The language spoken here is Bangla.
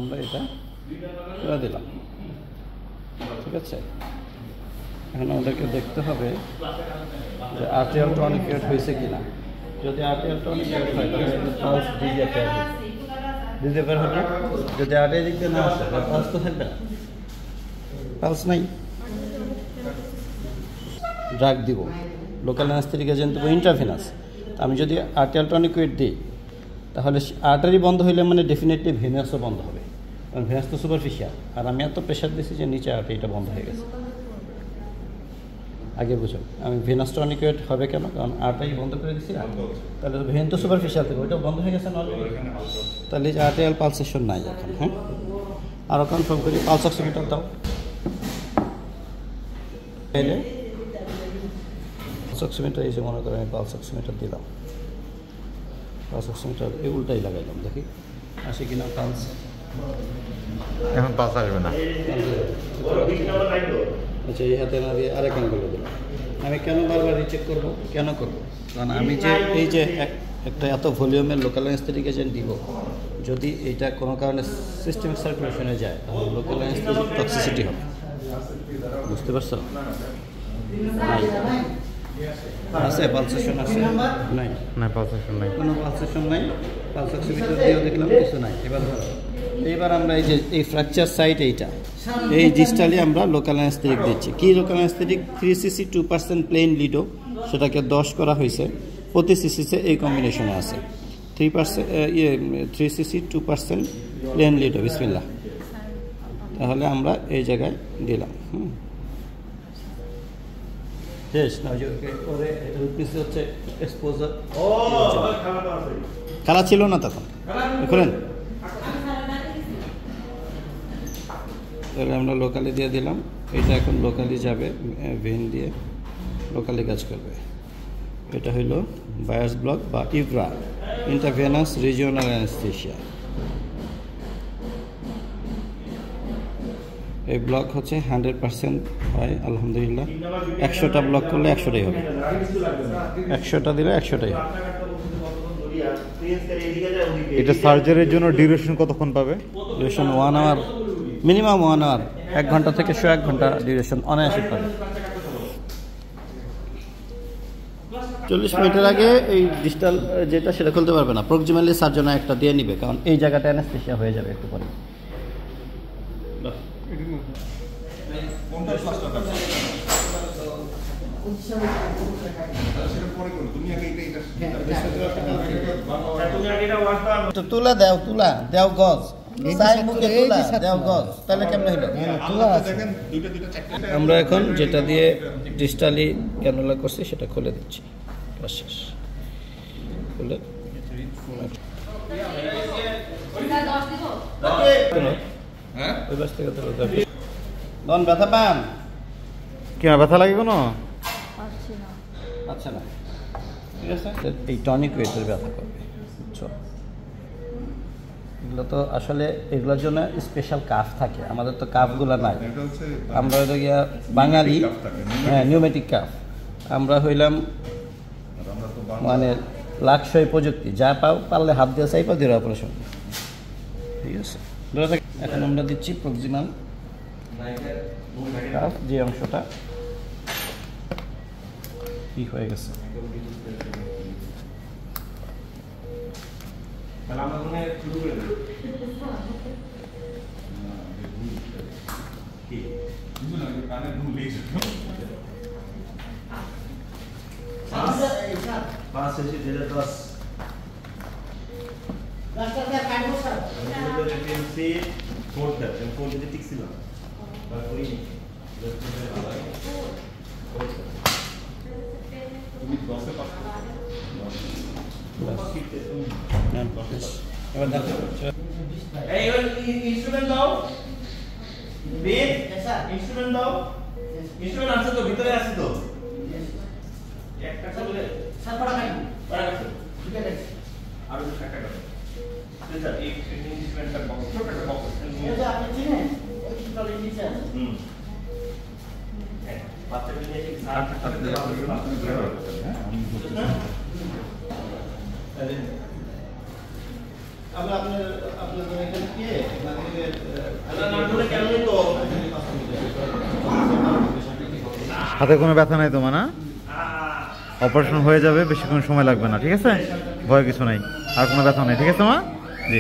আমরা এটা করে দিলাম। ঠিক আছে, এখন আমাদেরকে দেখতে হবে যে আরটিএল টনিকেট হয়েছে কিনা। যদি আরটিএল টনিকেট হয় তাহলে পালস দিতে পারে হবে। যদি আরটিএল দিক দিয়ে না আসে পালস তো থাকবে না, পালস নাই। ড্রাগ দিব, লোকাল অ্যানেস্থেটিক এজেন্ট দেবো ইন্ট্রাভেনাস। আমি যদি আরটিএল টনিকেট দিই তাহলে আর্টারি বন্ধ হইলে মানে ডেফিনেটলি ভেনাসও বন্ধ হবে, কারণ ভেনাস তো সুপারফিশিয়াল। আর আমি এত প্রেশার দিচ্ছি যে নিচে আর্টারিটা বন্ধ হয়ে গেছে। আগে বুঝো, আমি ভেনাস টনিকেট হবে কেন, কারণ আর্টারি বন্ধ করে দিচ্ছি না, তাহলে ভেন তো সুপারফিশিয়াল থেকে ওইটা বন্ধ হয়ে গেছে না, তাহলে যে আর্টারিয়াল পালসেশন নাই এখন। হ্যাঁ, আরও কনফার্ম করি, পালস অক্সিমিটার দাও। পালস অক্সিমিটার এই যে মনে করেন আমি পালস অক্সিমিটার দিলাম, পালস অক্সিমিটার এই উল্টাই লাগাইলাম, দেখি আসে কিনা পালস। এখন পালস আসবে না। আচ্ছা, এই হাতে না দিয়ে আরেক আঙ্গুলে দিলাম। আমি কেন বারবার রিচেক করবো, কেন করবো, কারণ আমি যে এই যে একটা এত ভলিউমের লোকাল অ্যানেস্থেটিক এজেন্ট দিব, যদি এটা কোনো কারণে সিস্টেমিক সার্কুলেশনে যায় তাহলে লোকাল অ্যানেস্থেটিক টক্সিসিটি হবে। বুঝতে পারছো? আছে পালসেশন আছে? নাই, না পালসেশন নাই, কোনো পালসেশন নাই। পালস অক্সিমিটার দিয়েও দেখলাম কিছু নাই। এবার আমরা এই যে এই ফ্র্যাকচার সাইট এই ডিস্টালি আমরা লোকাল অ্যানেস্থেটিক দিচ্ছি। কি লোকাল অ্যানেস্থেটিক? 3cc 2% প্লেন লিডো, সেটাকে 10 করা হয়েছে। প্রতি সিসিতে এই কম্বিনেশনে আছে 3cc 2% প্লেন লিডো। বিসমিল্লাহ। তাহলে আমরা এই জায়গায় দিলাম। খেলা ছিল না তখন, দেখলেন? তাহলে আমরা লোকালি দিয়ে দিলাম। এটা এখন লোকালি যাবে, ভেন দিয়ে লোকালি কাজ করবে। এটা হইল বায়াস ব্লক বা ইভরা, ইন্টারভেনাস রিজিওনাল অ্যানেস্থেশিয়া। এই ব্লক হচ্ছে 100% হয় আলহামদুলিল্লাহ। 100টা ব্লক করলে 100টাই হবে, 100টা দিলে 100টাই হবে। এটা সার্জারির জন্য ডিউরেশন কতক্ষণ পাবে? Duration 1 hour, minimum 1 hour. 1 ঘন্টা থেকে 1 ঘন্টা ডিউরেশন অনায়াসে পাবে। 40 মিনিটের আগে এই ডিস্টাল যেটা সেটা খুলতে পারবে না। প্রক্সিমালি সার্জনা একটা দিয়ে নিবে, কারণ এই জায়গাটা অ্যানেস্থেশিয়া হয়ে যাবে একটু পরে। তুলা দেও, তুলা দেও গজ, দেও গজ, তাহলে কেমন হইল? আমরা এখন যেটা দিয়ে ডিস্টালি ক্যানুলা করছি সেটা খুলে দিচ্ছি। শেষ খুলে ব্যথা পান? কেন ব্যথা লাগে কোনো? আচ্ছা না, ঠিক আছে। এই টনিক ওয়েটের ব্যথা করবে, বুঝছো? এগুলো তো আসলে এগুলোর জন্য স্পেশাল কাফ থাকে, আমাদের তো কাফগুলো নাই। আমরা হইল গিয়া বাঙালি, হ্যাঁ নিউমেটিক কাফ। আমরা হইলাম মানে লাক্সই প্রযুক্তি, যা পাও পারলে হাত দিয়ে চাইপাও দিয়ে অপারেশন। ঠিক আছে, এখন আমরা দিচ্ছি প্রক্সিমাল কাফ, যে অংশটা কি হয়ে গেছে। ইনস্ট্রুমেন্ট দাও, ইনস্ট্রুমেন্ট দাও। ইনস্ট্রুমেন্ট আছে তো, ভিতরে আছে তো। একটা চলে স্যার পড়া নাই, পড়া গেছে, ঠিক আছে। আর একটা কাটো স্যার, এই ইনস্ট্রুমেন্টটা বক্স, ছোট একটা বক্স এটা আপনি চিনেন? ওই টলি নিচে আছে। হ্যাঁ, বাচ্চাকে নিয়ে কি স্যার করতে পারবে না? হ্যাঁ, আমি বলছি। আমরা আপনাদের এখানে গিয়ে হাতে কোনো ব্যথা নাই তোমার না? অপারেশন হয়ে যাবে, বেশিক্ষণ সময় লাগবে না, ঠিক আছে? ভয় কিছু নাই, আর কোনো ব্যথা নেই, ঠিক আছে মা? জি।